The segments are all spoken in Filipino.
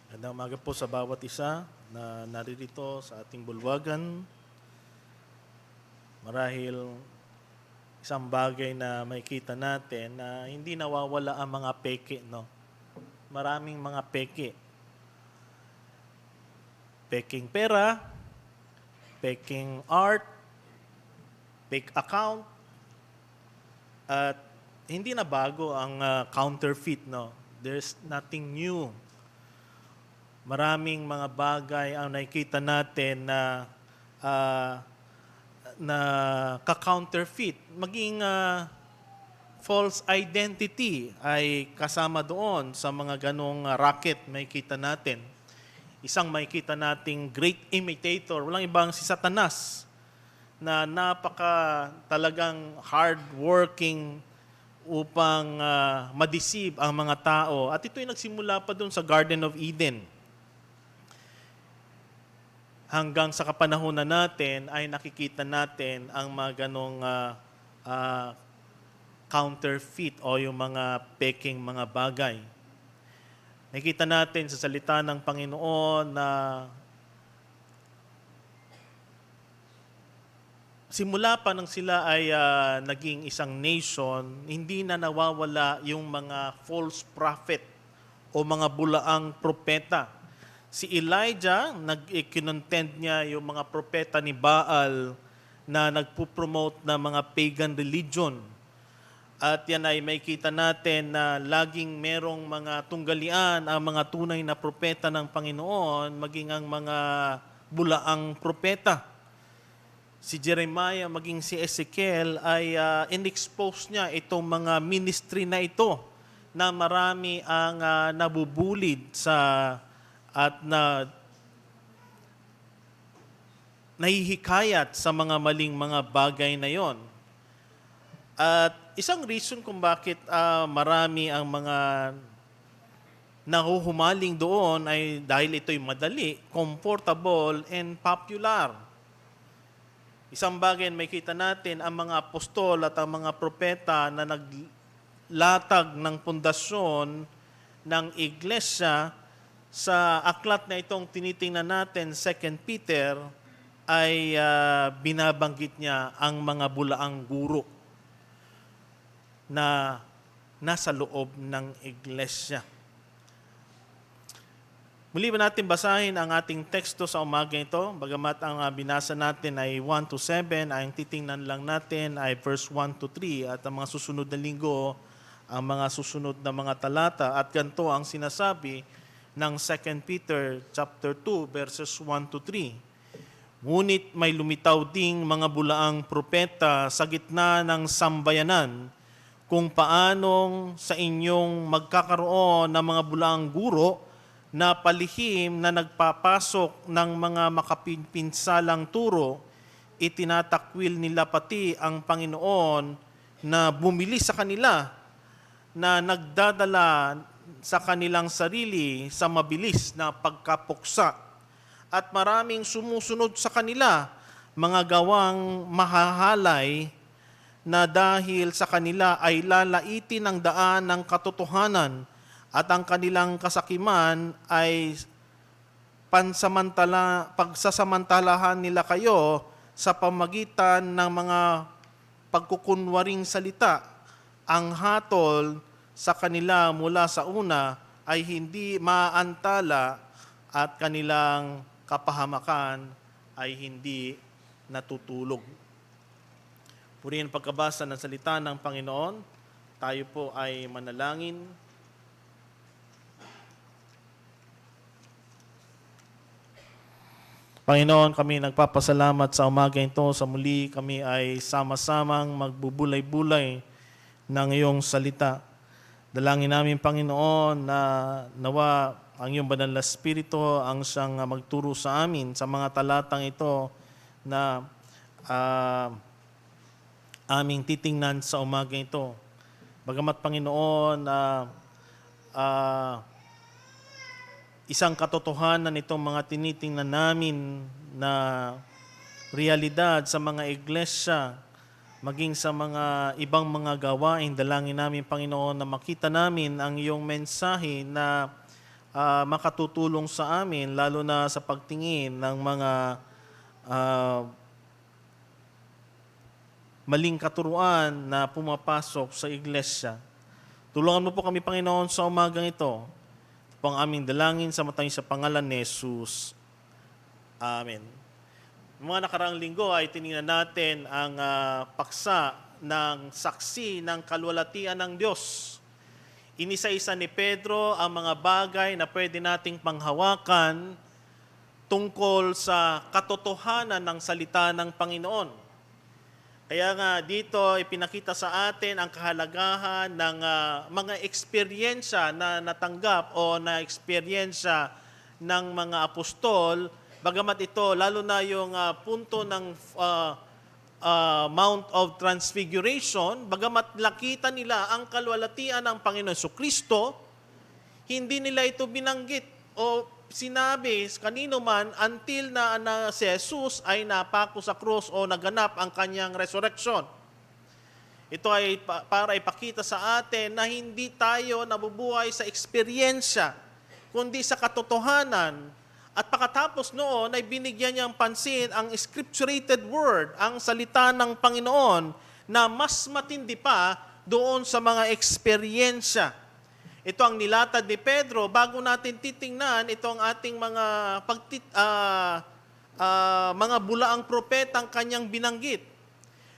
Magandang umaga po sa bawat isa na naririto sa ating bulwagan. Marahil isang bagay na makikita natin na hindi nawawala ang mga peke, no? Maraming mga peke. Peking pera, peking art, fake account, at hindi na bago ang counterfeit, no? There's nothing new. Maraming mga bagay ang nakikita natin ah, na ka-counterfeit. Maging false identity ay kasama doon sa mga ganong racket makikita natin. Isang makikita nating great imitator, walang ibang si Satanas, na napaka talagang hard-working upang ma-deceive ang mga tao. At ito'y nagsimula pa doon sa Garden of Eden. Hanggang sa kapanahunan natin ay nakikita natin ang mga ganong counterfeit o yung mga peking mga bagay. Nakikita natin sa salita ng Panginoon na simula pa nang sila ay naging isang nation, hindi na nawawala yung mga false prophet o mga bulaang propeta. Si Elijah, nag-kinontend niya yung mga propeta ni Baal na nagpo-promote na mga pagan religion. At yan ay makikita natin na laging merong mga tunggalian ang mga tunay na propeta ng Panginoon, maging ang mga bulaang propeta. Si Jeremiah, maging si Ezekiel ay in-expose niya itong mga ministry na ito na marami ang nabubulid at nahihikayat sa mga maling mga bagay na yon. At isang reason kung bakit marami ang mga nahuhumaling doon ay dahil ito'y madali, comfortable, and popular. Isang bagay na makita natin ang mga apostol at ang mga propeta na naglatag ng pundasyon ng iglesia sa aklat na itong tinitingnan natin, 2 Peter, ay binabanggit niya ang mga bulaang guro na nasa loob ng iglesia. Muli ba natin basahin ang ating teksto sa umaga ito? Bagamat ang binasa natin ay 1 to 7, ang titingnan lang natin ay verse 1 to 3 at ang mga susunod na linggo, ang mga susunod na mga talata. At ganito ang sinasabi ng 2 Peter chapter 2 verses 1 to 3. Ngunit may lumitaw ding mga bulaang propeta sa gitna ng sambayanan kung paanong sa inyong magkakaroon ng mga bulaang guro na palihim na nagpapasok ng mga makapinsalang turo, itinatakwil nila pati ang Panginoon na bumili sa kanila, na nagdadala sa kanilang sarili sa mabilis na pagkapuksa. At maraming sumusunod sa kanila, mga gawang mahahalay na dahil sa kanila ay lalaitin ang daan ng katotohanan at ang kanilang kasakiman ay pagsasamantalahan nila kayo sa pamagitan ng mga pagkukunwaring salita. Ang hatol sa kanila mula sa una ay hindi maantala at kanilang kapahamakan ay hindi natutulog. Purihin pagkabasa ng salita ng Panginoon, tayo po ay manalangin. Panginoon, kami nagpapasalamat sa umaga ito. Sa muli kami ay sama-samang magbubulay-bulay ng iyong salita. Dalangin namin, Panginoon, na nawa ang iyong banal na Espiritu ang siyang magturo sa amin sa mga talatang ito na aming titingnan sa umaga ito. Bagamat, Panginoon, isang katotohanan itong mga tinitingnan namin na realidad sa mga iglesia, maging sa mga ibang mga gawain, dalangin namin, Panginoon, na makita namin ang iyong mensahe na makatutulong sa amin, lalo na sa pagtingin ng mga maling katuruan na pumapasok sa iglesia. Tulungan mo po kami, Panginoon, sa umagang ito. Ito po ang aming dalangin sa matanging sa pangalan ni Jesus. Amen. Mga nakaraang linggo ay tinignan natin ang paksa ng saksi ng kalwalatian ng Diyos. Inisa-isa ni Pedro ang mga bagay na pwede nating panghawakan tungkol sa katotohanan ng salita ng Panginoon. Kaya nga dito ipinakita sa atin ang kahalagahan ng mga eksperyensya na natanggap o na eksperyensya ng mga apostol. Bagamat ito, lalo na yung punto ng Mount of Transfiguration, bagamat nakita nila ang kalwalatian ng Panginoon Jesucristo, hindi nila ito binanggit o sinabi kanino man until na si Jesus ay napako sa krus o naganap ang kanyang resurrection. Ito ay para ipakita sa atin na hindi tayo nabubuhay sa eksperyensya, kundi sa katotohanan. At pagkatapos noon ay binigyan niyang pansin ang scripturated word, ang salita ng Panginoon na mas matindi pa doon sa mga eksperyensya. Ito ang nilatad ni Pedro bago natin titingnan itong ating mga bulaang propetang kanyang binanggit.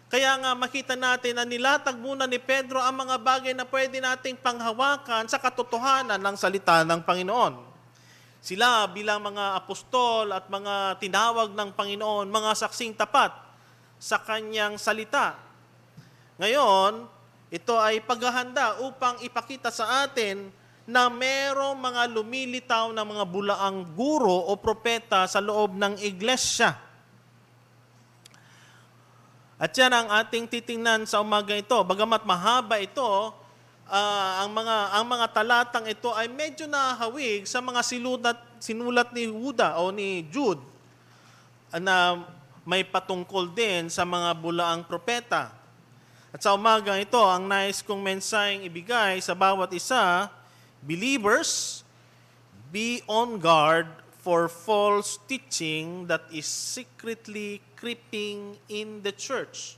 Kaya nga makita natin na nilatag muna ni Pedro ang mga bagay na pwede nating panghawakan sa katotohanan ng salita ng Panginoon. Sila bilang mga apostol at mga tinawag ng Panginoon, mga saksing tapat sa kanyang salita. Ngayon, ito ay paghahanda upang ipakita sa atin na merong mga lumilitaw na mga bulaang guro o propeta sa loob ng iglesia. At yan ang ating titingnan sa umaga ito. Bagamat mahaba ito, ang mga talatang ito ay medyo nahawig sa mga sinulat ni Juda o ni Jude na may patungkol din sa mga bulaang propeta. At sa umagang ito, ang nais kong mensaheng ibigay sa bawat isa, believers, be on guard for false teaching that is secretly creeping in the church.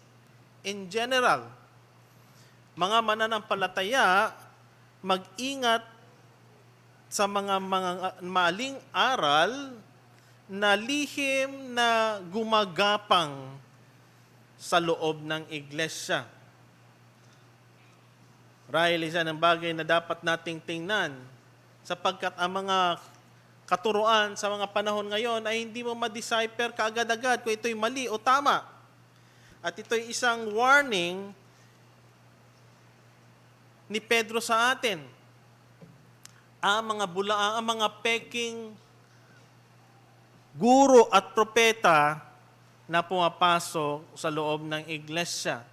In general, mga mananampalataya, mag-ingat sa mga maling aral na lihim na gumagapang sa loob ng iglesia. Rahil isa ng bagay na dapat nating tingnan sapagkat ang mga katuruan sa mga panahon ngayon ay hindi mo ma-decipher kaagad-agad kung ito'y mali o tama. At ito'y isang warning ni Pedro sa atin. Ang mga peking guro at propeta na pumapasok sa loob ng iglesia.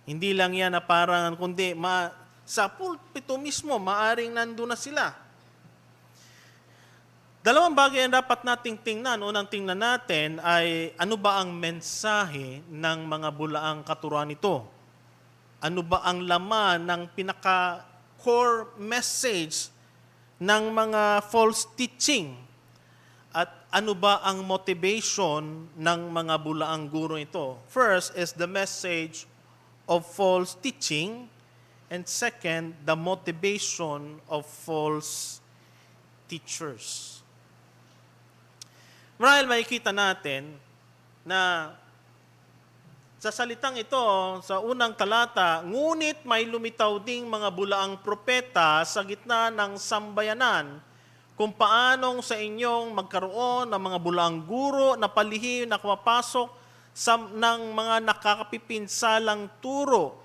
Hindi lang yan na parang, kundi sa pulpito mismo, maaring nandun na sila. Dalawang bagay ang dapat nating tingnan. Unang tingnan natin ay ano ba ang mensahe ng mga bulaang katuruan ito? Ano ba ang laman ng pinaka-core message ng mga false teaching? At ano ba ang motivation ng mga bulaang guro ito? First is the message of false teaching, and second, the motivation of false teachers. Marahil makikita natin na sa salitang ito, sa unang talata, ngunit may lumitaw ding mga bulaang propeta sa gitna ng sambayanan kung paanong sa inyong magkaroon ng mga bulaang guro na palihim na kumapasok ng mga nakakapipinsalang turo.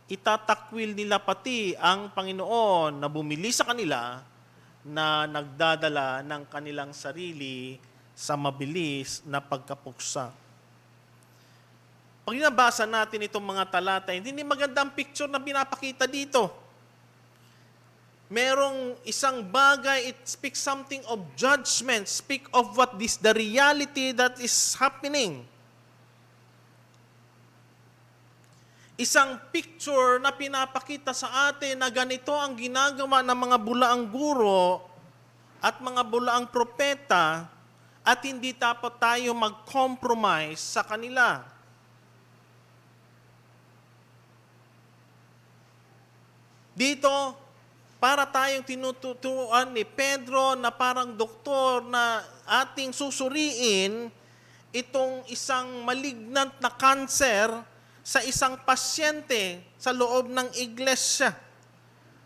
Itatakwil nila pati ang Panginoon na bumili sa kanila na nagdadala ng kanilang sarili sa mabilis na pagkapuksa. Pag nabasa natin itong mga talata, hindi magandang picture na pinapakita dito. Merong isang bagay, it speaks something of judgment, speak of the reality that is happening. isang picture na pinapakita sa atin na ganito ang ginagawa ng mga bulaang guro at mga bulaang propeta at hindi dapat tayo mag-compromise sa kanila. Dito, para tayong tinuturuan ni Pedro na parang doktor na ating susuriin itong isang malignant na cancer sa isang pasyente sa loob ng iglesia.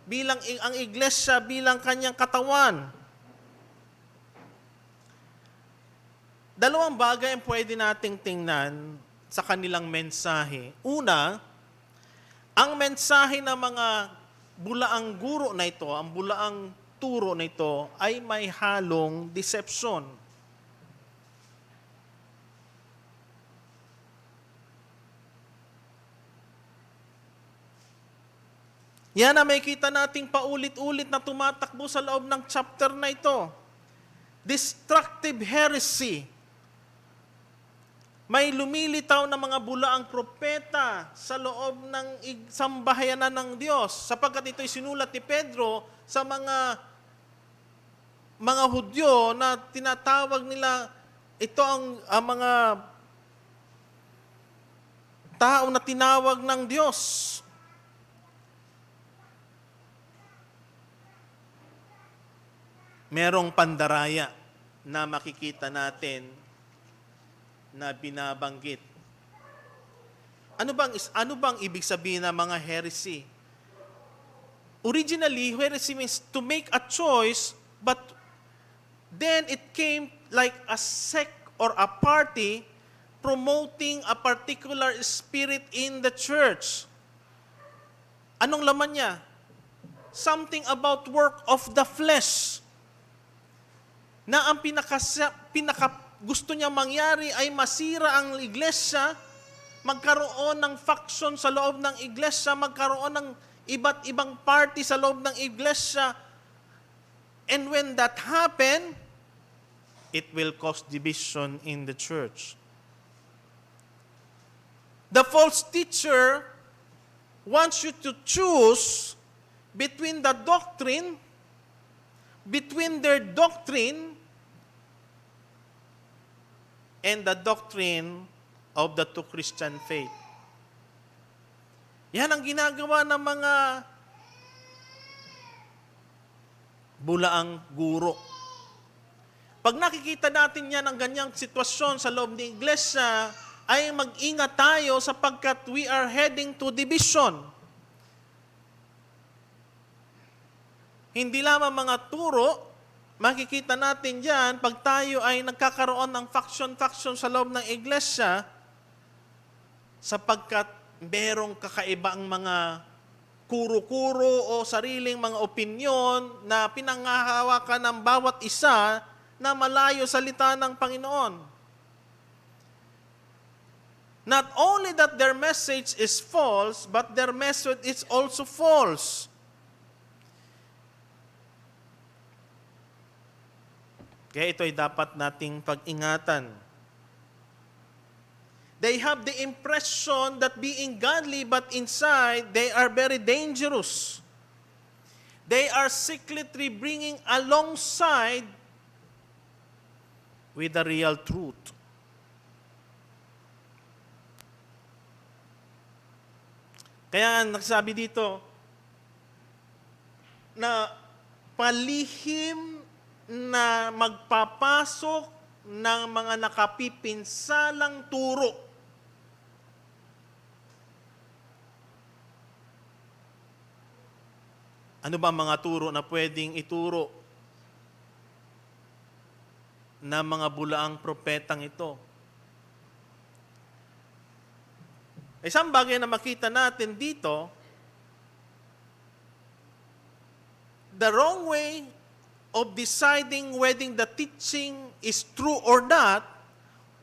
Bilang ang iglesia bilang kanyang katawan. Dalawang bagay ang pwede nating tingnan sa kanilang mensahe. Una, ang mensahe ng mga bulaang guro na ito, ang bulaang turo na ito, ay may halong deception. Yan na may kita nating paulit-ulit na tumatakbo sa loob ng chapter na ito. Destructive heresy. May lumilitaw na mga bulaang propeta sa loob ng sambahayanan ng Diyos, sapagkat ito'y sinulat ni Pedro sa mga Hudyo na tinatawag nila, ito ang mga tao na tinawag ng Diyos. Merong pandaraya na makikita natin na binabanggit. Ano bang ibig sabihin ng mga heresy? Originally, heresy means to make a choice, but then it came like a sect or a party promoting a particular spirit in the church. Anong laman niya? Something about work of the flesh. Na ang gusto niya mangyari ay masira ang iglesia, magkaroon ng faction sa loob ng iglesia, magkaroon ng iba't ibang party sa loob ng iglesia. And when that happen, it will cause division in the church. The false teacher wants you to choose between their doctrine and the doctrine of the true Christian faith. Yan ang ginagawa ng mga bulaang guro. Pag nakikita natin yan ang ganyang sitwasyon sa loob ng iglesia, ay mag-ingat tayo sapagkat we are heading to division. Hindi lamang mga turo, makikita natin dyan, pag tayo ay nagkakaroon ng faction sa loob ng iglesia, sapagkat merong kakaibang mga kuro-kuro o sariling mga opinyon na pinangahawakan ng bawat isa na malayo sa salita ng Panginoon. Not only that their message is false, but their message is also false. Kaya ito ay dapat nating pag-ingatan. They have the impression that being godly, but inside, they are very dangerous. They are secretly bringing alongside with the real truth. Kaya nagsabi dito na palihim na magpapasok ng mga nakapipinsalang turo. Ano ba mga turo na pwedeng ituro na mga bulaang propetang ito? Isang bagay na makita natin dito, the wrong way of deciding whether the teaching is true or not,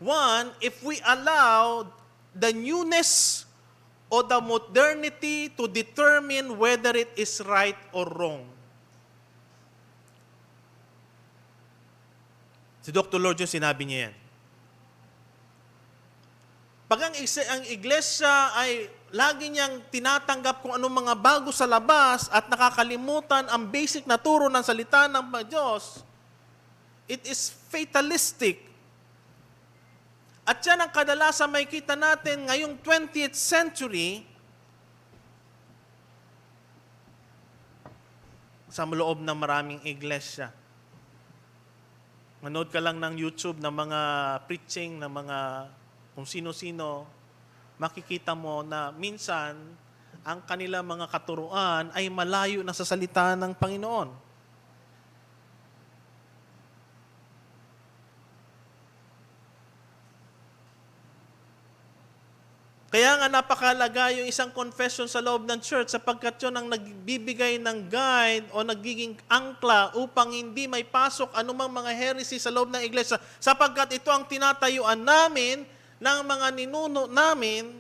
one, if we allow the newness or the modernity to determine whether it is right or wrong. Si Dr. Lord yung sinabi niya yan. Pag ang iglesia ay lagi niyang tinatanggap kung anong mga bago sa labas at nakakalimutan ang basic na turo ng salita ng Diyos, it is fatalistic. At yan ang kadalasan may kita natin ngayong 20th century sa loob ng maraming iglesia. Manood ka lang ng YouTube ng mga preaching, ng mga kung sino-sino, makikita mo na minsan ang kanila mga katuruan ay malayo na sa salita ng Panginoon. Kaya nga napakalaga yung isang confession sa loob ng church sapagkat yun ang nagbibigay ng guide o nagiging angkla upang hindi may pasok anumang mga heresy sa loob ng iglesia sapagkat ito ang tinatayuan namin ng mga ninuno namin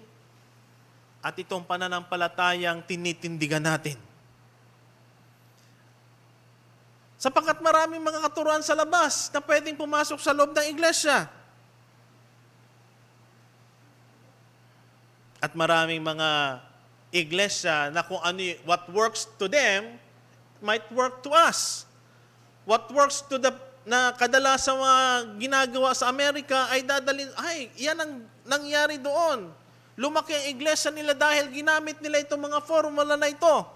at itong pananampalatayang tinitindigan natin. Sapagkat maraming mga katuruan sa labas na pwedeng pumasok sa loob ng iglesia. At maraming mga iglesia na kung ano, what works to them might work to us. What works to na kadalasan mga ginagawa sa Amerika ay yan ang nangyari doon. Lumaki ang iglesia nila dahil ginamit nila itong mga formula na ito.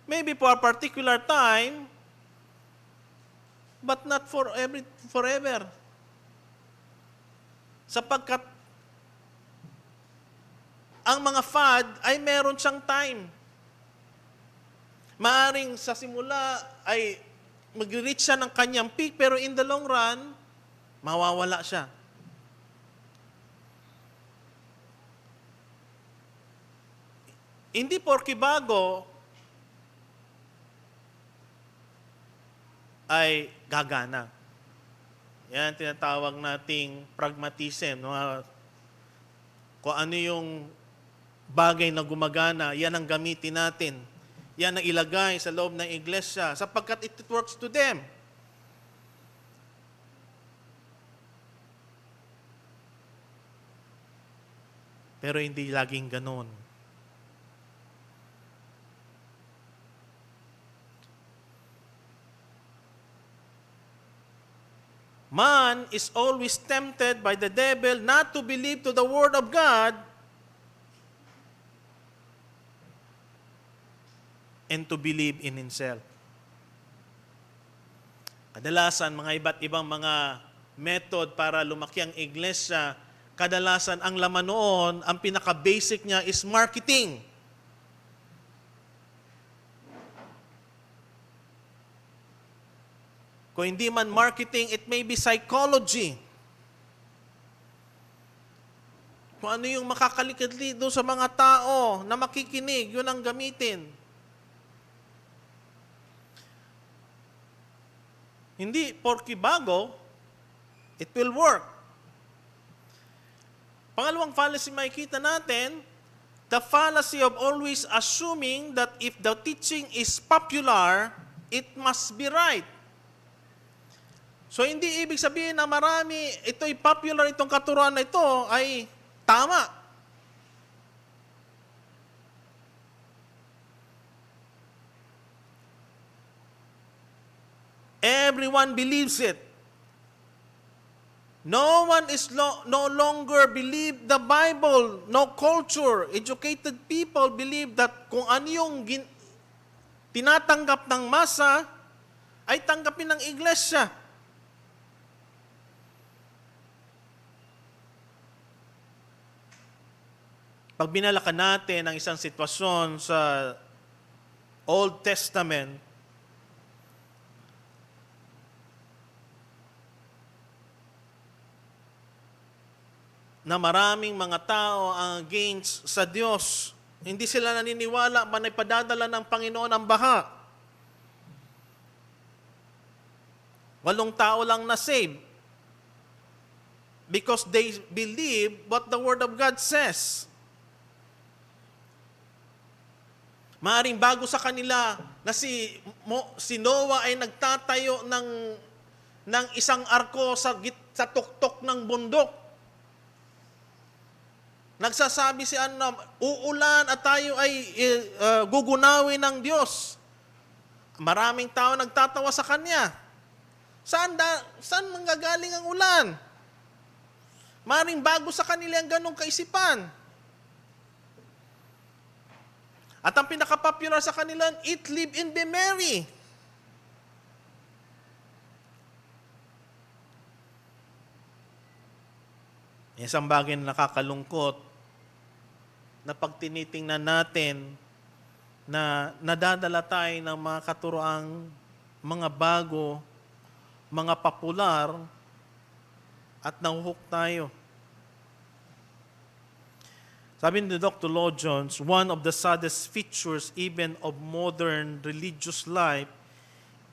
Maybe for a particular time, but not forever. Sapagkat ang mga fad ay meron siyang time. Maaring sa simula ay mag-reach siya ng kanyang peak, pero in the long run, mawawala siya. Hindi porke bago ay gagana. Yan tinatawag nating pragmatism. Kung ano yung bagay na gumagana, yan ang gamitin natin. Yan ang ilagay sa loob ng iglesia sapagkat it works to them. Pero hindi laging ganon. Man is always tempted by the devil not to believe to the word of God and to believe in himself. Kadalasan, mga iba't ibang mga method para lumaki ang iglesia, kadalasan ang laman noon, ang pinaka-basic niya is marketing. Kung hindi man marketing, it may be psychology. Kung ano yung makakalikid doon sa mga tao na makikinig, yun ang gamitin. Hindi porke bago, it will work. Pangalawang fallacy makikita natin, the fallacy of always assuming that if the teaching is popular, it must be right. So hindi ibig sabihin na marami, ito'y popular, itong katuruan na ito ay tama. Everyone believes it. No one is no longer believe the Bible. No culture. Educated people believe that kung ano yung tinatanggap ng masa, ay tanggapin ng iglesia. Pag binalakan natin ang isang sitwasyon sa Old Testament, na maraming mga tao ang against sa Diyos. Hindi sila naniniwala man ay padadala ng Panginoon ang baha. 8 tao lang na save because they believe what the Word of God says. Maaring bago sa kanila na si Noah ay nagtatayo ng isang arko sa tuktok ng bundok. Nagsasabi si ano, uulan at tayo ay gugunawin ng Diyos. Maraming tao nagtatawa sa kanya. Saan manggagaling ang ulan? Maring bago sa kanila ang ganong kaisipan. At ang pinaka-popular sa kanila, eat, live, and be merry. Isang bagay na nakakalungkot na pag tinitingnan natin na nadadala tayo ng mga katuroang mga bago, mga popular, at nahuhok tayo. Sabi ni Dr. Lloyd Jones, one of the saddest features even of modern religious life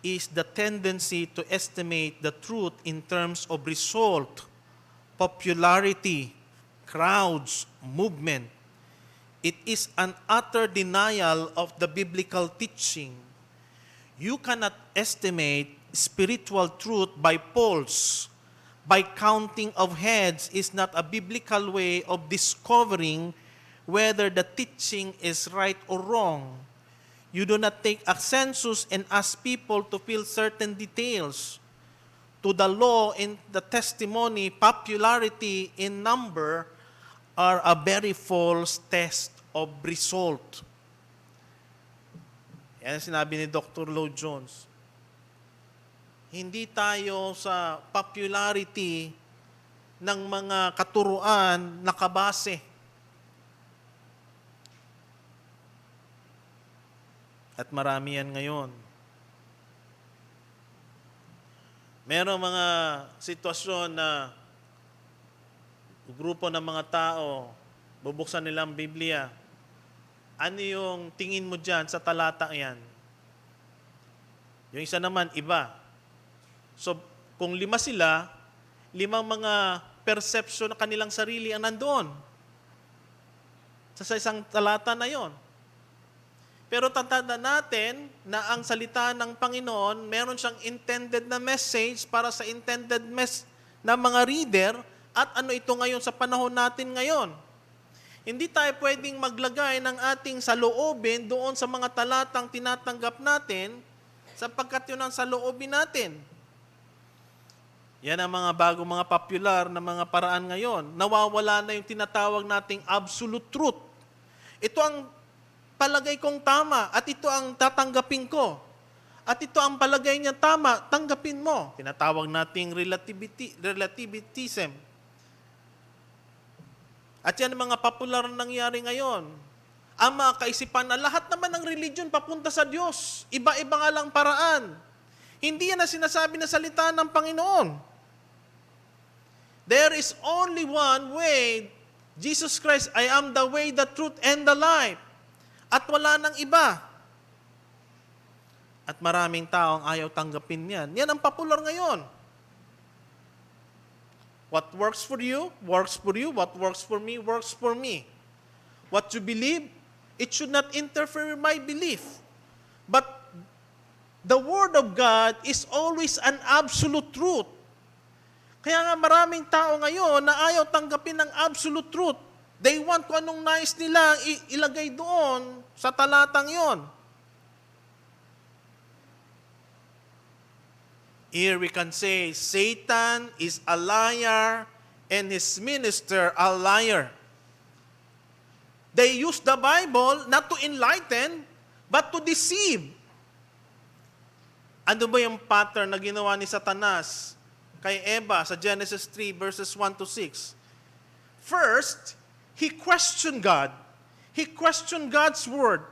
is the tendency to estimate the truth in terms of result, popularity, crowds, movement. It is an utter denial of the biblical teaching. You cannot estimate spiritual truth by polls. By counting of heads is not a biblical way of discovering whether the teaching is right or wrong. You do not take a census and ask people to fill certain details. To the law and the testimony, popularity in number are a very false test of result. Yan sinabi ni Dr. Lloyd Jones. Hindi tayo sa popularity ng mga katuruan nakabase. At marami yan ngayon. Merong mga sitwasyon na grupo ng mga tao, bubuksan nilang Biblia. Ano yung tingin mo dyan sa talata yan? Yung isa naman, iba. So, kung 5 sila, 5 mga perception na kanilang sarili ang nandoon sa isang talata na yon. Pero tandaan natin na ang salita ng Panginoon, meron siyang intended na message para sa intended na mga reader at ano ito ngayon sa panahon natin ngayon. Hindi tayo pwedeng maglagay ng ating saloobin doon sa mga talatang tinatanggap natin sapagkat yun ang saloobin natin. Yan ang mga bago, mga popular na mga paraan ngayon. Nawawala na yung tinatawag nating absolute truth. Ito ang palagay kong tama at ito ang tatanggapin ko. At ito ang palagay niya tama, tanggapin mo. Tinatawag nating relativism. At yan ang mga popular na nangyari ngayon. Ang mga kaisipan na lahat naman ng religion papunta sa Diyos. Iba-iba nga lang paraan. Hindi yan na sinasabi na salita ng Panginoon. There is only one way. Jesus Christ, I am the way, the truth, and the life. At wala nang iba. At maraming tao ang ayaw tanggapin yan. Yan ang popular ngayon. What works for you, works for you. What works for me, works for me. What you believe, it should not interfere with my belief. But the Word of God is always an absolute truth. Kaya nga maraming tao ngayon na ayaw tanggapin ng absolute truth. They want kung anong nais nila ilagay doon sa talatang yon. Here we can say, Satan is a liar and his minister a liar. They use the Bible not to enlighten, but to deceive. Ano ba yung pattern na ginawa ni Satanas kay Eva sa Genesis 3 verses 1 to 6? First, he questioned God. He questioned God's word.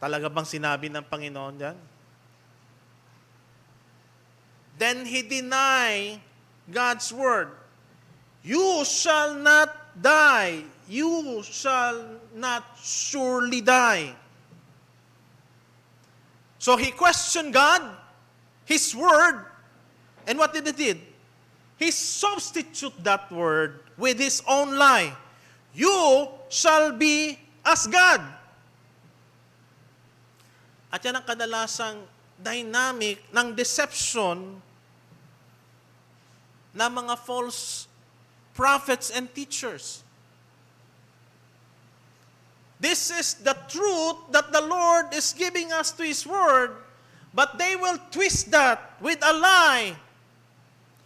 Talaga bang sinabi ng Panginoon yan? Then he denied God's word. You shall not die. You shall not surely die. So he questioned God, His word, and what did he do? He substituted that word with his own lie. You shall be as God. At yan ang kadalasang dynamic ng deception na mga false prophets and teachers. This is the truth that the Lord is giving us to His Word, but they will twist that with a lie.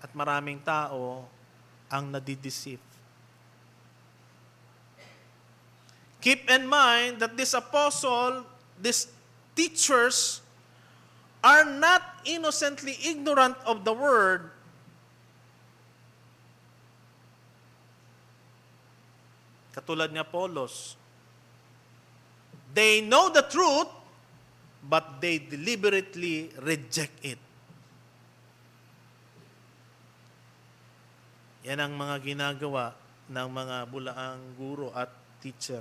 At maraming tao ang nadideceive. Keep in mind that this apostle, these teachers, are not innocently ignorant of the Word. Katulad ni Apollos, they know the truth, but they deliberately reject it. Yan ang mga ginagawa ng mga bulaang guro at teacher.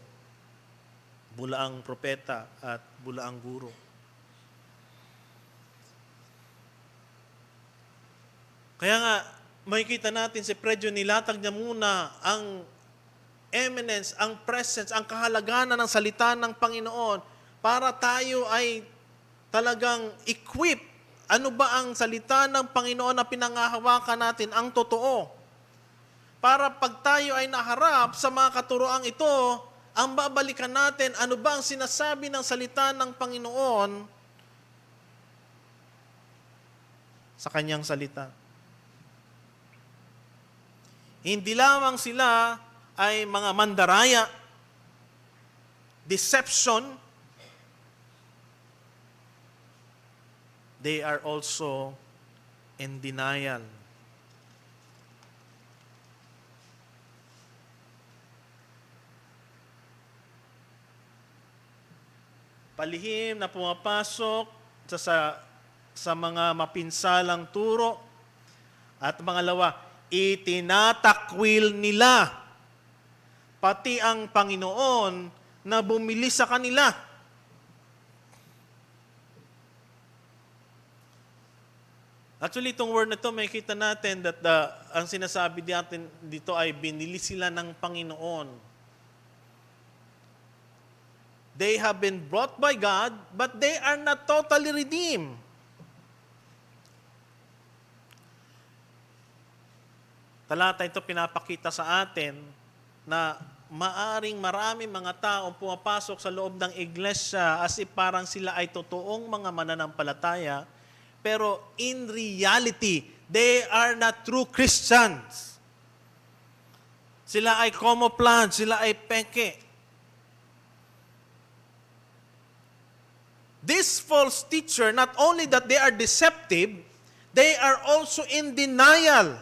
Bulaang propeta at bulaang guro. Kaya nga, makikita natin si Predyo, nilatag niya muna ang eminence, ang presence, ang kahalagahan ng salita ng Panginoon para tayo ay talagang equip. Ano ba ang salita ng Panginoon na pinangahawakan natin, ang totoo? Para pag tayo ay naharap sa mga katuroang ito, ang babalikan natin, ano ba ang sinasabi ng salita ng Panginoon sa kanyang salita. Hindi lamang sila ay mga mandaraya, deception, they are also in denial. Palihim na pumapasok sa mga mapinsalang turo at pangalawa, itinatakwil nila pati ang Panginoon na bumili sa kanila. Actually, itong word na ito, makikita natin that ang sinasabi natin dito ay binili sila ng Panginoon. They have been brought by God, but they are not totally redeemed. Talata ito pinapakita sa atin na maaring maraming mga taong pumapasok sa loob ng iglesia as if parang sila ay totoong mga mananampalataya, pero in reality, they are not true Christians. Sila ay camouflage, sila ay peke. This false teacher, not only that they are deceptive, they are also in denial.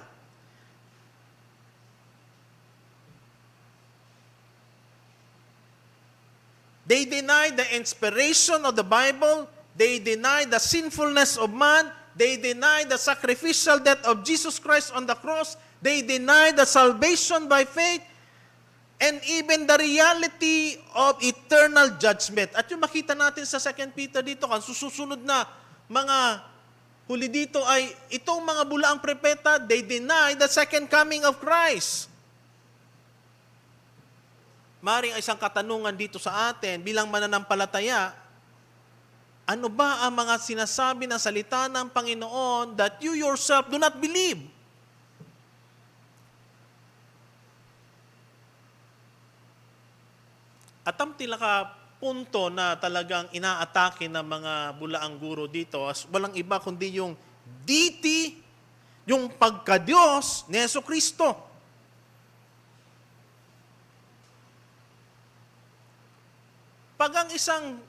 They deny the inspiration of the Bible. They deny the sinfulness of man. They deny the sacrificial death of Jesus Christ on the cross. They deny the salvation by faith. And even the reality of eternal judgment. At yung makita natin sa 2 Peter dito, ang susunod na mga huli dito ay itong mga bulaang propeta, they deny the second coming of Christ. Maring isang katanungan dito sa atin bilang mananampalataya, ano ba ang mga sinasabi ng salita ng Panginoon that you yourself do not believe? At ang punto na talagang inaatake ng mga bulaang guro dito, walang iba kundi yung deity, yung pagka-Diyos ni Jesucristo. Pag ang isang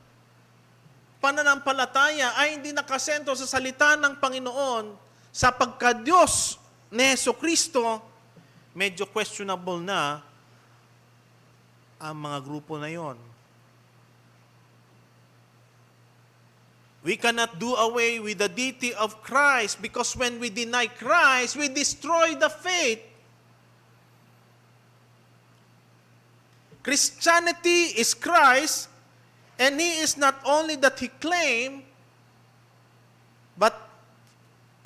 pananampalataya ay hindi nakasentro sa salita ng Panginoon, sa pagka-Diyos ni Jesucristo, medyo questionable na ang mga grupo na yon. We cannot do away with the deity of Christ because when we deny Christ, we destroy the faith. Christianity is Christ, and He is not only that He claimed, but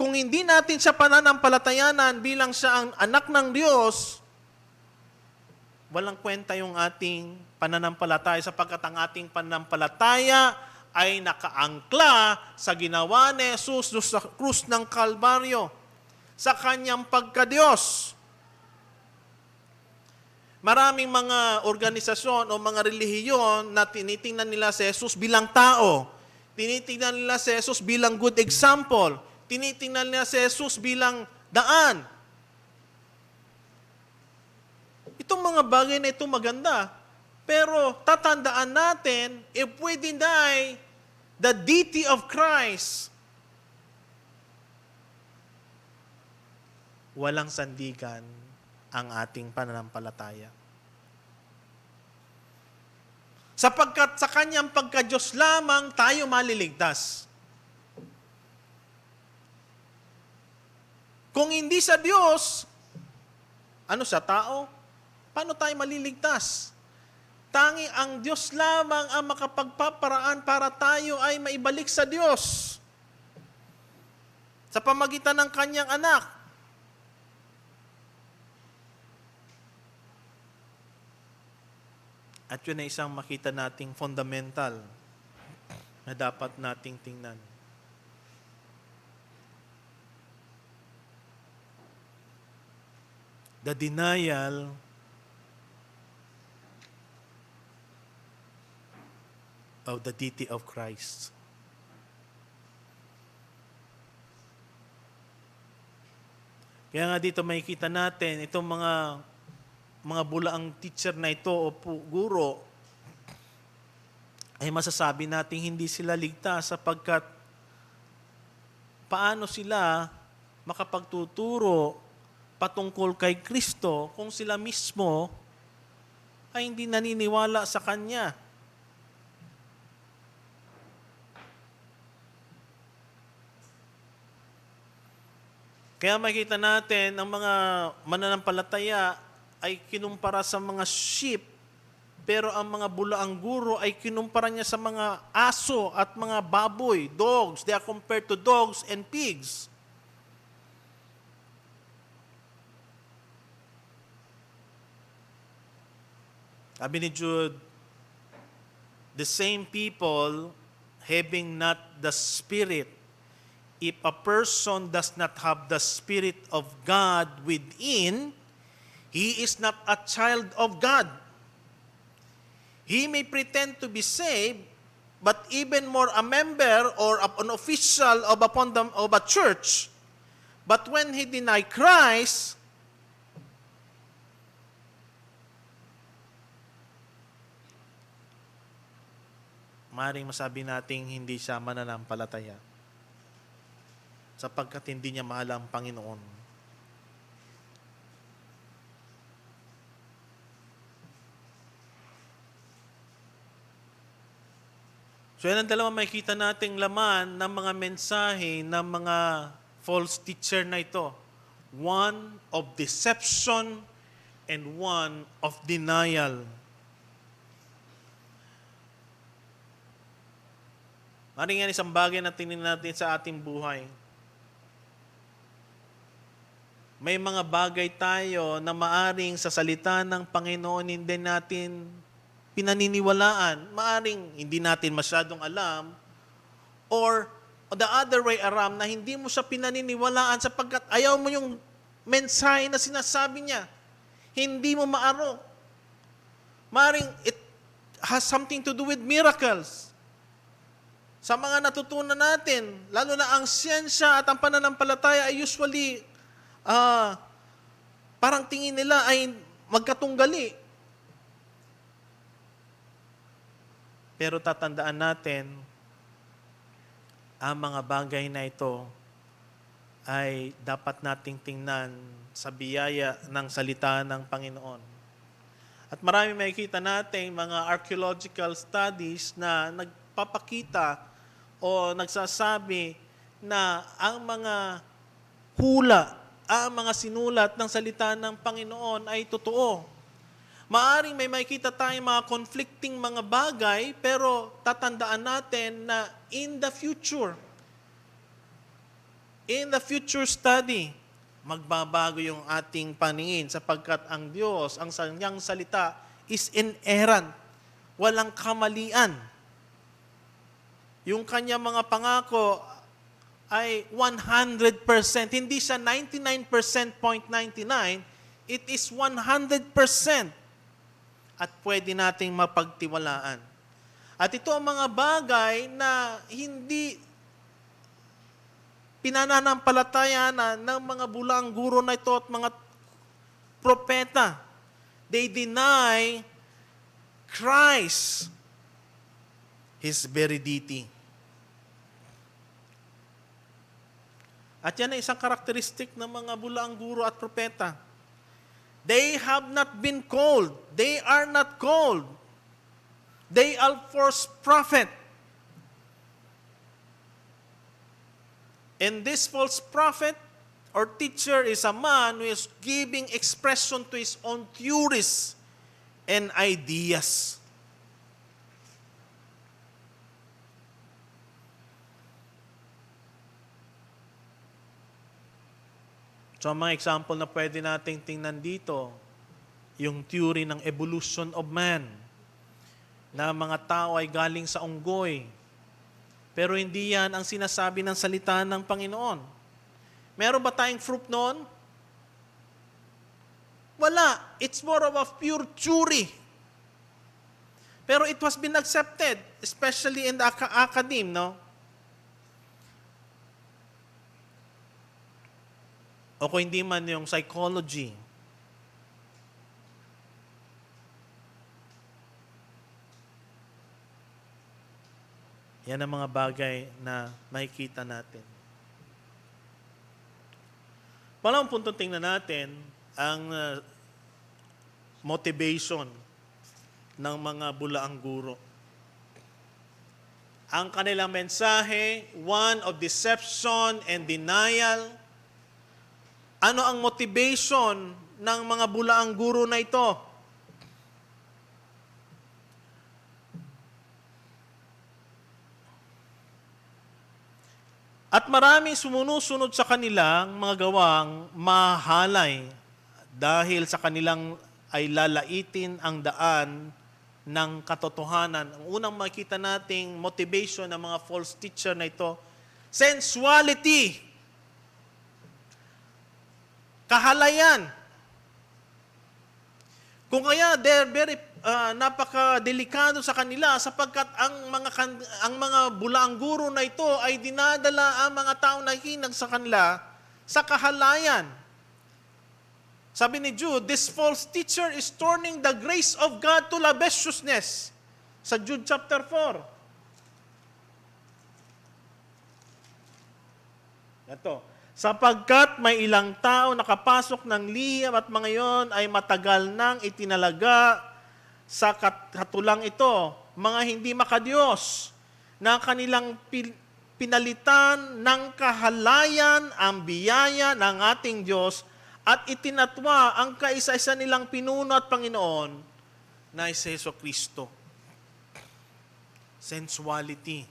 kung hindi natin siya pananampalatayanan bilang siya ang anak ng Diyos, walang kwenta yung ating pananampalataya sapagkat ang ating pananampalataya ay nakaangkla sa ginawa ni Jesus sa krus ng Kalbaryo, sa kanyang pagka-Diyos. Maraming mga organisasyon o mga relihiyon na tinitingnan nila si Jesus bilang tao. Tinitingnan nila si Jesus bilang good example. Tinitingnan nila si Jesus bilang daan. Itong mga bagay na ito maganda. Pero tatandaan natin, if we deny the deity of Christ, walang sandigan ang ating pananampalataya. Sapagkat sa kanyang pagka-Diyos lamang tayo maliligtas. Kung hindi sa Diyos, ano sa tao? Paano tayo maliligtas? Tangi ang Diyos lamang ang makapagpaparaan para tayo ay maibalik sa Diyos. Sa pamagitan ng kanyang anak. At yun ay isang makita nating fundamental na dapat nating tingnan. The denial of the deity of Christ. Kaya nga dito makikita natin itong mga bulaang teacher na ito o guro ay masasabi natin hindi sila ligtas sapagkat paano sila makapagtuturo patungkol kay Kristo kung sila mismo ay hindi naniniwala sa Kanya. Kaya makita natin ang mga mananampalataya ay kinumpara sa mga sheep, pero ang mga bulaang guro ay kinumpara niya sa mga aso at mga baboy, dogs. They are compared to dogs and pigs. Sabi ni Jude, the same people having not the Spirit. If a person does not have the Spirit of God within, he is not a child of God. He may pretend to be saved, but even more a member or an official of a church. But when he deny Christ, maaaring masabi nating hindi siya mananampalataya sapagkat hindi niya mahal ang Panginoon. So yan ang dalawa makikita nating laman ng mga mensahe ng mga false teacher na ito. One of deception and one of denial. Maring yan isang bagay na tingnan natin sa ating buhay. May mga bagay tayo na maaring sa salita ng Panginoon hindi natin pinaniniwalaan. Maaring hindi natin masyadong alam. Or the other way around na hindi mo siya pinaniniwalaan sapagkat ayaw mo yung mensahe na sinasabi niya. Hindi mo maaro. Maaring it has something to do with miracles. Sa mga natutunan natin, lalo na ang siyensya at ang pananampalataya ay usually parang tingin nila ay magkatunggali. Pero tatandaan natin, ang mga bagay na ito ay dapat nating tingnan sa biyaya ng salita ng Panginoon. At marami makikita natin mga archaeological studies na nagpapakita o nagsasabi na ang mga hula, ang mga sinulat ng salita ng Panginoon ay totoo. Maaring may makikita tayong mga conflicting mga bagay, pero tatandaan natin na in the future study, magbabago yung ating paningin sapagkat ang Diyos, ang kanyang salita is inerrant, walang kamalian. Yung kanyang mga pangako ay 100%. Hindi siya 99.99, it is 100%. at pwede nating mapagtiwalaan. At ito ang mga bagay na hindi pinananampalatayanan ng mga bulang guro na ito at mga propeta. They deny Christ, His very deity. At yan ay isang karakteristik ng mga bulaang guro at propeta. They have not been called. They are not called. They are false prophet. And this false prophet or teacher is a man who is giving expression to his own theories and ideas. So, ang mga example na pwede nating tingnan dito, yung theory ng evolution of man, na mga tao ay galing sa unggoy. Pero hindi yan ang sinasabi ng salita ng Panginoon. Meron ba tayong proof noon? Wala. It's more of a pure theory. Pero it was been accepted, especially in the academe, no? O kung hindi man yung psychology. Yan ang mga bagay na makikita natin. Pangalawang punto tingnan natin ang motivation ng mga bulaang guro. Ang kanilang mensahe, one of deception and denial. Ano ang motivation ng mga bulaang guro na ito? At maraming sumusunod sa kanilang mga gawang mahalay dahil sa kanilang ay lalaitin ang daan ng katotohanan. Ang unang makita nating motivation ng mga false teacher na ito, sensuality. Kahalayan. Kung kaya they're very napakadelikado sa kanila sapagkat ang mga bulaang guro na ito ay dinadala ang mga taong nakikinig sa kanila sa kahalayan. Sabi ni Jude, this false teacher is turning the grace of God to lasciviousness. Sa Jude chapter 4. Ito. Sapagkat may ilang tao nakapasok ng liham at mga iyon ay matagal nang itinalaga sa katulang ito, mga hindi makadiyos, na kanilang pinalitan ng kahalayan ang biyaya ng ating Diyos at itinatwa ang kaisa-isa nilang pinuno at Panginoon na si Jesucristo. Sensuality.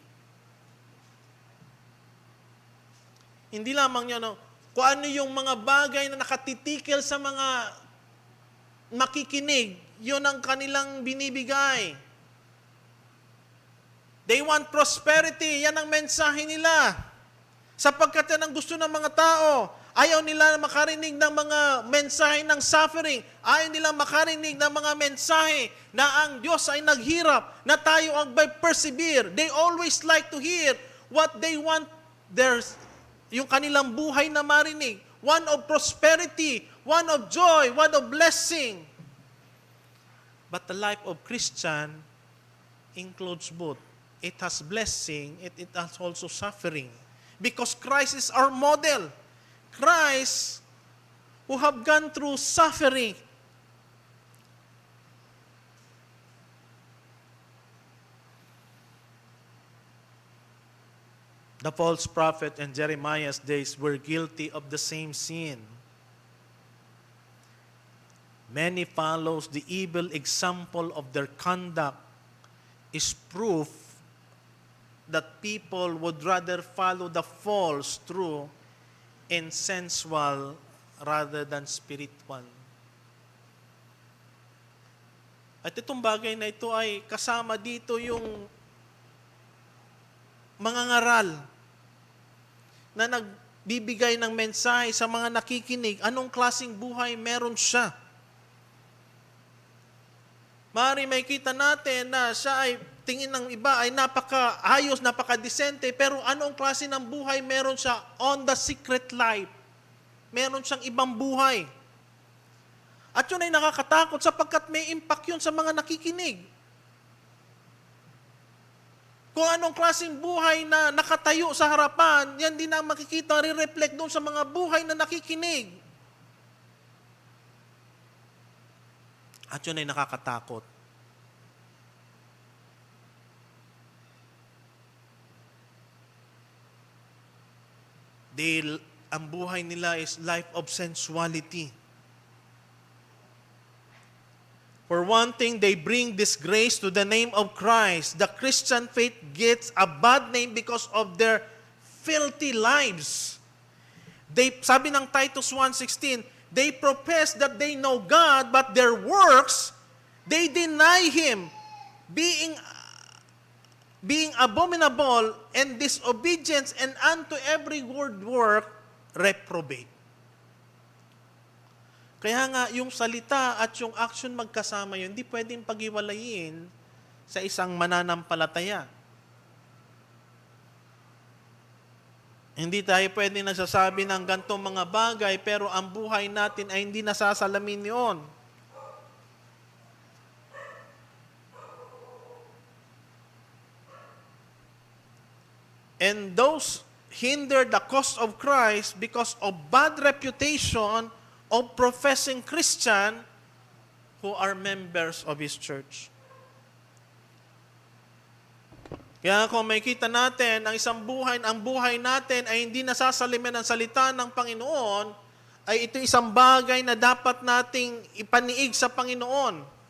Hindi lamang yun, kung ano yung mga bagay na nakatitikil sa mga makikinig, yun ang kanilang binibigay. They want prosperity, yan ang mensahe nila. Sapagkat yan ang gusto ng mga tao. Ayaw nila makarinig ng mga mensahe ng suffering. Ayaw nila makarinig ng mga mensahe na ang Diyos ay naghirap, na tayo ang persevere. They always like to hear what they want yung kanilang buhay na marinig. One of prosperity, one of joy, one of blessing. But the life of Christian includes both. It has blessing, it has also suffering. Because Christ is our model. Christ, who have gone through suffering. The false prophet in Jeremiah's days were guilty of the same sin. Many follows the evil example of their conduct is proof that people would rather follow the false true and sensual rather than spiritual. At itong bagay na ito ay kasama dito yung mga ngaral na nagbibigay ng mensahe sa mga nakikinig, anong klaseng buhay meron siya. Maaari may kita natin na siya ay tingin ng iba ay napaka-ayos, napaka-disente, pero anong klase ng buhay meron siya on the secret life? Meron siyang ibang buhay. At yun ay nakakatakot sapagkat may impact yun sa mga nakikinig. Kung anong klaseng buhay na nakatayo sa harapan, yan din ang makikita, re-reflect doon sa mga buhay na nakikinig. At yun ay nakakatakot. Ang buhay nila is life of sensuality. For one thing, they bring disgrace to the name of Christ. The Christian faith gets a bad name because of their filthy lives. Sabi ng Titus 1:16, they profess that they know God, but their works, they deny Him, being abominable and disobedient, and unto every word work, reprobate. Kaya nga, yung salita at yung action magkasama yun, hindi pwedeng pag-iwalayin sa isang mananampalataya. Hindi tayo pwedeng nagsasabi ng gantong mga bagay, pero ang buhay natin ay hindi nasasalamin yun. And those hinder the cause of Christ because of bad reputation of professing Christian who are members of His church. Kaya kung makita natin, ang buhay natin ay hindi nasasalimin ng salita ng Panginoon, ay ito isang bagay na dapat nating ipaniig sa Panginoon.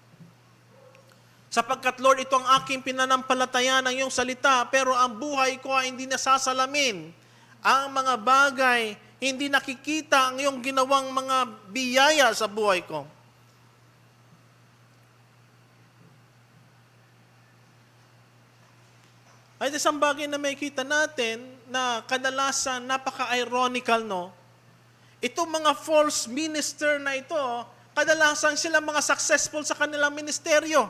Sapagkat, Lord, ito ang aking pinanampalataya ng iyong salita, pero ang buhay ko ay hindi nasasalamin. Ang mga bagay, hindi nakikita ang iyong ginawang mga biyaya sa buhay ko. Ay isang bagay na makikita natin na kadalasan napaka-ironical, no? Itong mga false minister na ito, kadalasan sila mga successful sa kanilang ministeryo.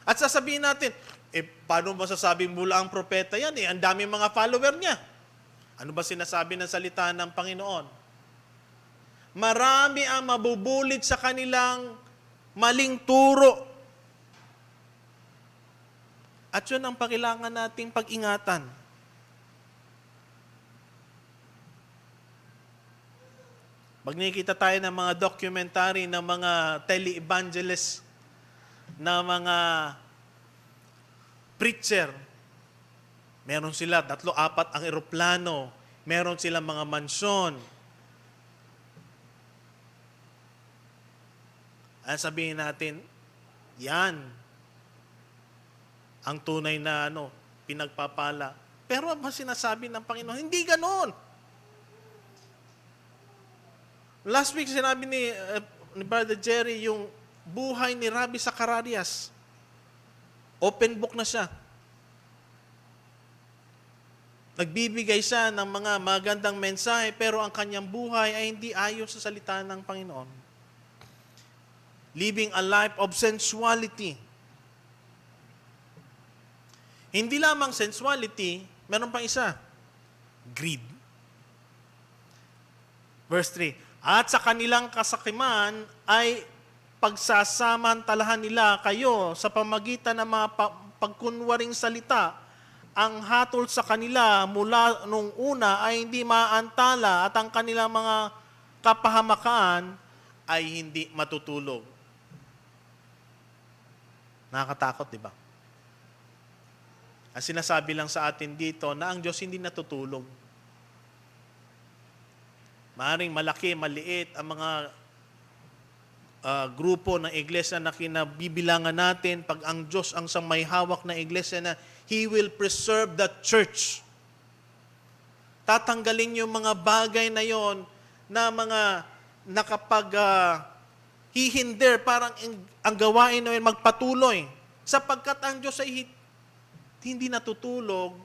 At sasabihin natin, paano masasabing mula ang propeta yan? Ang dami mga follower niya. Ano ba sinasabi ng salita ng Panginoon? Marami ang mabubulit sa kanilang maling turo. At yun ang pakailangan nating pag-ingatan. Pag nakikita tayo ng mga documentary ng mga tele-evangelists, na mga preacher, meron sila 3-4 ang eroplano, meron silang mga mansyon. At sabihin natin, yan ang tunay na pinagpapala. Pero ang sinasabi ng Panginoon, hindi ganoon. Last week sinabi ni Brother Jerry yung buhay ni Rabbi Zacarias. Open book na siya. Nagbibigay siya ng mga magandang mensahe, pero ang kanyang buhay ay hindi ayon sa salita ng Panginoon. Living a life of sensuality. Hindi lamang sensuality, meron pang isa. Greed. Verse 3, at sa kanilang kasakiman ay pagsasamantalahan nila kayo sa pamagitan ng mga pagkunwaring salita. Ang hatol sa kanila mula nung una ay hindi maantala at ang kanilang mga kapahamakan ay hindi matutulog. Nakakatakot, di ba? Ang sinasabi lang sa atin dito na ang Diyos hindi natutulog. Maaring malaki, maliit ang mga grupo ng iglesia na kinabibilangan natin, pag ang Diyos ang isang may hawak na iglesia na He will preserve the church. Tatanggalin yung mga bagay na yon na mga hihinder, parang ang gawain na yun magpatuloy. Sapagkat ang Diyos ay hindi natutulog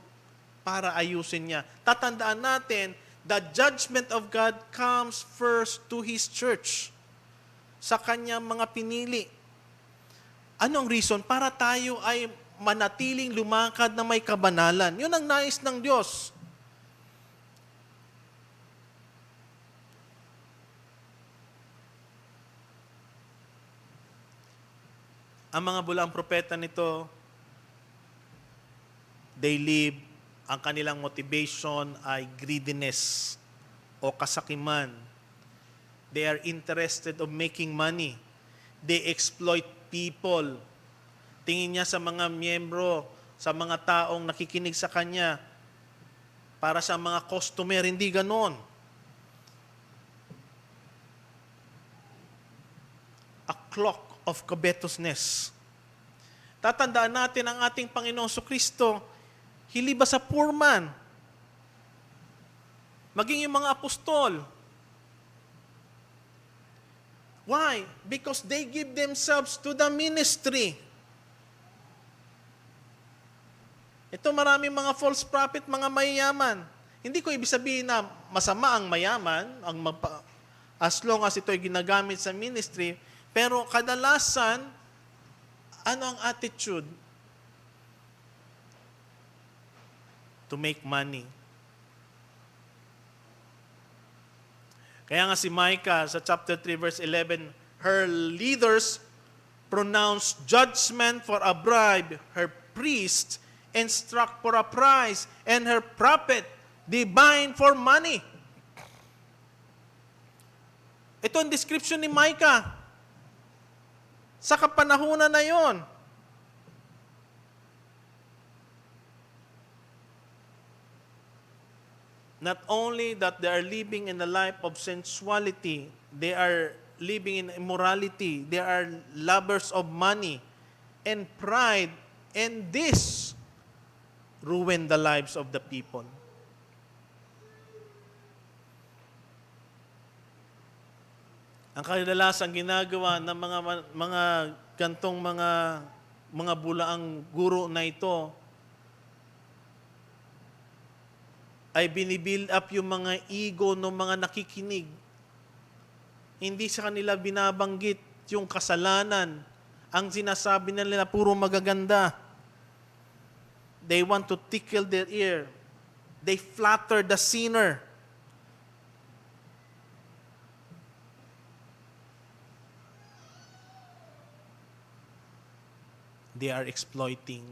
para ayusin niya. Tatandaan natin, the judgment of God comes first to His church. Sa kanyang mga pinili. Anong reason? Para tayo ay manatiling lumakad na may kabanalan. Yun ang nais ng Diyos. Ang mga bulaang propeta nito, they live, ang kanilang motivation ay greediness o kasakiman. They are interested of making money. They exploit people. Tingin niya sa mga miyembro, sa mga taong nakikinig sa kanya, para sa mga customer, hindi ganon. A clock of covetousness. Tatandaan natin ang ating Panginoong Kristo, hiliba sa poor man. Maging yung mga apostol. Why? Because they give themselves to the ministry. Ito maraming mga false prophet, mga mayayaman. Hindi ko ibig sabihin na masama ang mayaman, as long as ito ay ginagamit sa ministry, pero kadalasan, ano ang attitude? To make money. Kaya nga si Micah sa chapter 3 verse 11, her leaders pronounced judgment for a bribe, her priests instruct for a price, and her prophet divine for money. Ito ang description ni Micah. Sa kapanahunan na yon. Not only that they are living in a life of sensuality, they are living in immorality, they are lovers of money and pride, and this ruin the lives of the people. Ang kadalasang ginagawa ng mga gantong mga bulaang guro na ito ay binibuild up yung mga ego ng mga nakikinig. Hindi sa kanila binabanggit yung kasalanan. Ang sinasabi nila puro magaganda. They want to tickle their ear. They flatter the sinner. They are exploiting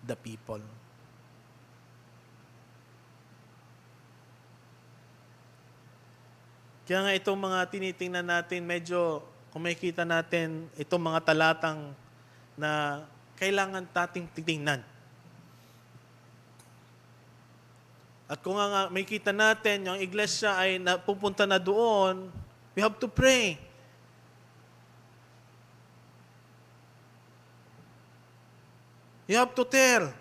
the people. Kaya nga itong mga tinitingnan natin, medyo kung makikita natin itong mga talatang na kailangan nating titingnan. At kung nga makikita natin, yung iglesia ay napupunta na doon, we have to pray. You have to tell.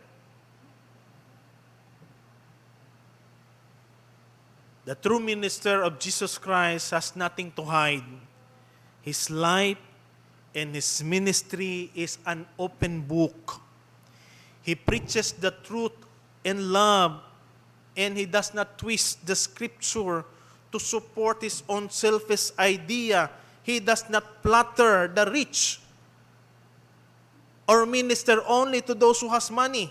The true minister of Jesus Christ has nothing to hide. His life and his ministry is an open book. He preaches the truth in love, and he does not twist the scripture to support his own selfish idea. He does not flatter the rich or minister only to those who has money.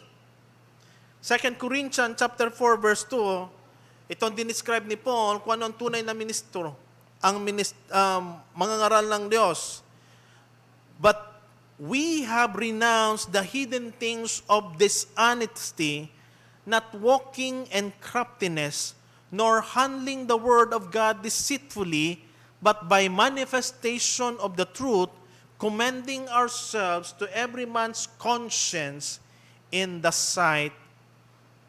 2 Corinthians chapter 4 verse 2, itong dinescribe ni Paul kung ano ang tunay na ministro, ang mangangaral ng Diyos. But we have renounced the hidden things of dishonesty, not walking in craftiness, nor handling the word of God deceitfully, but by manifestation of the truth, commending ourselves to every man's conscience in the sight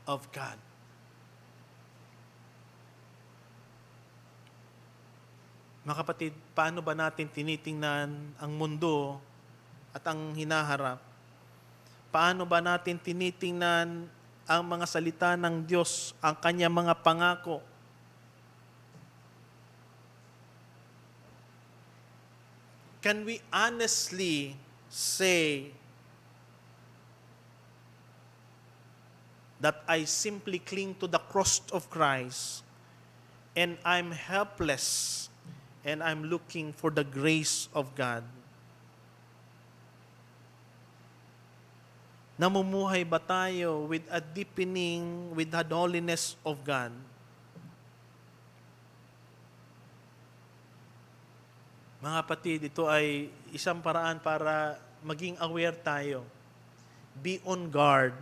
of God. Mga kapatid, paano ba natin tinitingnan ang mundo at ang hinaharap? Paano ba natin tinitingnan ang mga salita ng Diyos, ang kanyang mga pangako? Can we honestly say that I simply cling to the cross of Christ and I'm helpless and I'm looking for the grace of God? Namumuhay ba tayo with a deepening with the holiness of God? Mga kapatid, ito ay isang paraan para maging aware tayo. Be on guard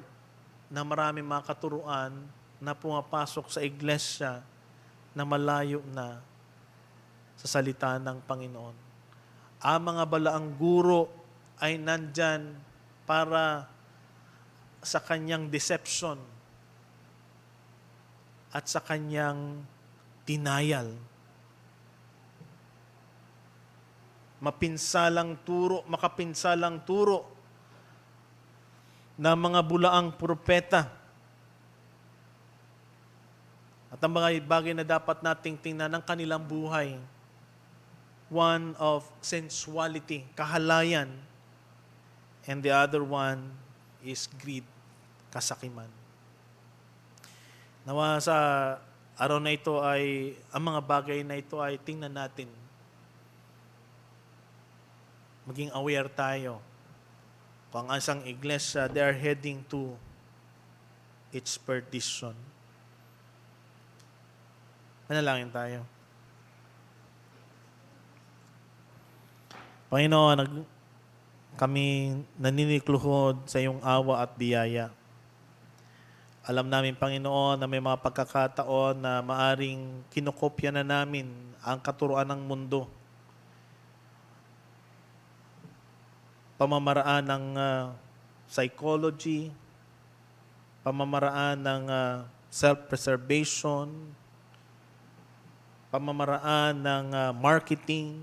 na maraming mga katuruan na pumapasok sa iglesia na malayo na sa salita ng Panginoon. Ang mga balaang guro ay nandyan para sa kanyang deception at sa kanyang denial. Makapinsalang turo na mga bulaang propeta. At ang mga bagay na dapat nating tingnan ng kanilang buhay, one of sensuality, kahalayan, and the other one is greed, kasakiman. Nawa sa araw na ito ay, ang mga bagay na ito ay tingnan natin. Maging aware tayo kung ang isang iglesia, they are heading to its perdition. Manalangin tayo. Panginoon, kami naninikluhod sa iyong awa at biyaya. Alam namin, Panginoon, na may mga pagkakataon na maaring kinokopya na namin ang katuruan ng mundo. Pamamaraan ng psychology, pamamaraan ng self-preservation, pamamaraan ng marketing.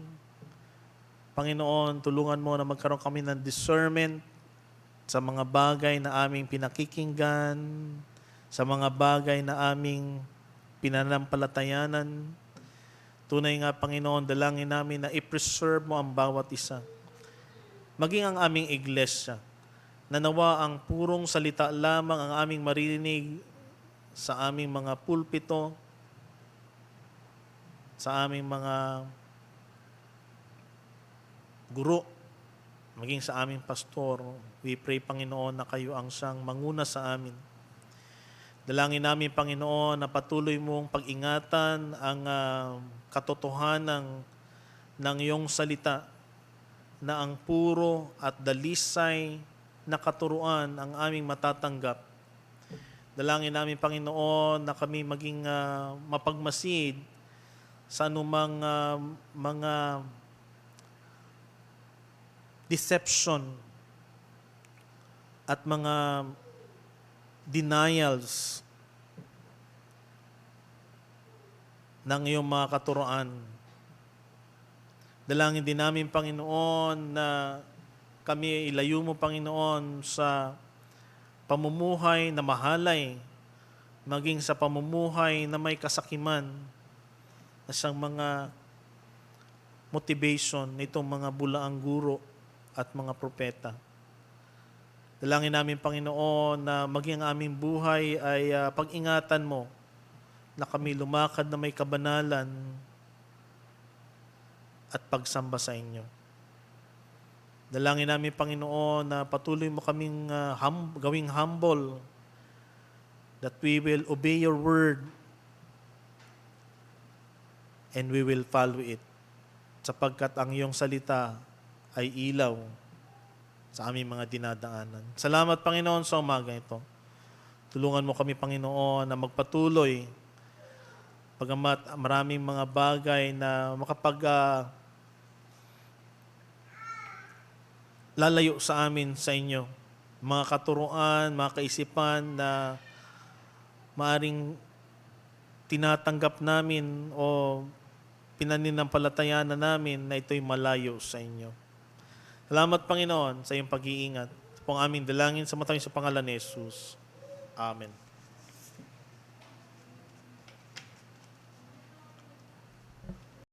Panginoon, tulungan mo na magkaroon kami ng discernment sa mga bagay na aming pinakikinggan, sa mga bagay na aming pinanampalatayanan. Tunay nga, Panginoon, dalangin namin na i-preserve mo ang bawat isa. Maging ang aming iglesia, na nawa ang purong salita lamang ang aming maririnig sa aming mga pulpito, sa aming mga guro, maging sa aming pastor. We pray, Panginoon, na kayo ang siyang manguna sa amin. Dalangin namin, Panginoon, na patuloy mong pag-ingatan ang katotohanan ng iyong salita, na ang puro at dalisay na katuruan ang aming matatanggap. Dalangin namin, Panginoon, na kami maging mapagmasid sa anumang mga deception at mga denials ng iyong mga katuruan. Dalangin din namin, Panginoon, na kami ilayo mo, Panginoon, sa pamumuhay na mahalay, maging sa pamumuhay na may kasakiman, na siyang mga motivation nitong mga bulaang guro at mga propeta. Dalangin namin, Panginoon, na maging ang aming buhay ay pag-ingatan mo na kami lumakad na may kabanalan at pagsamba sa inyo. Dalangin namin, Panginoon, na patuloy mo kaming gawing humble, that we will obey your word and we will follow it, sapagkat ang iyong salita ay ilaw sa aming mga dinadaanan. Salamat, Panginoon, sa umaga ito. Tulungan mo kami, Panginoon, na magpatuloy, pagamat maraming mga bagay na lalayo sa amin sa inyo. Mga katuruan, mga kaisipan na maaring tinatanggap namin o pinaninampalatayaan na namin na ito'y malayo sa inyo. Salamat, Panginoon, sa iyong pag-iingat. Ito po ang aming dalangin sa matanging sa pangalan ni Jesus. Amen.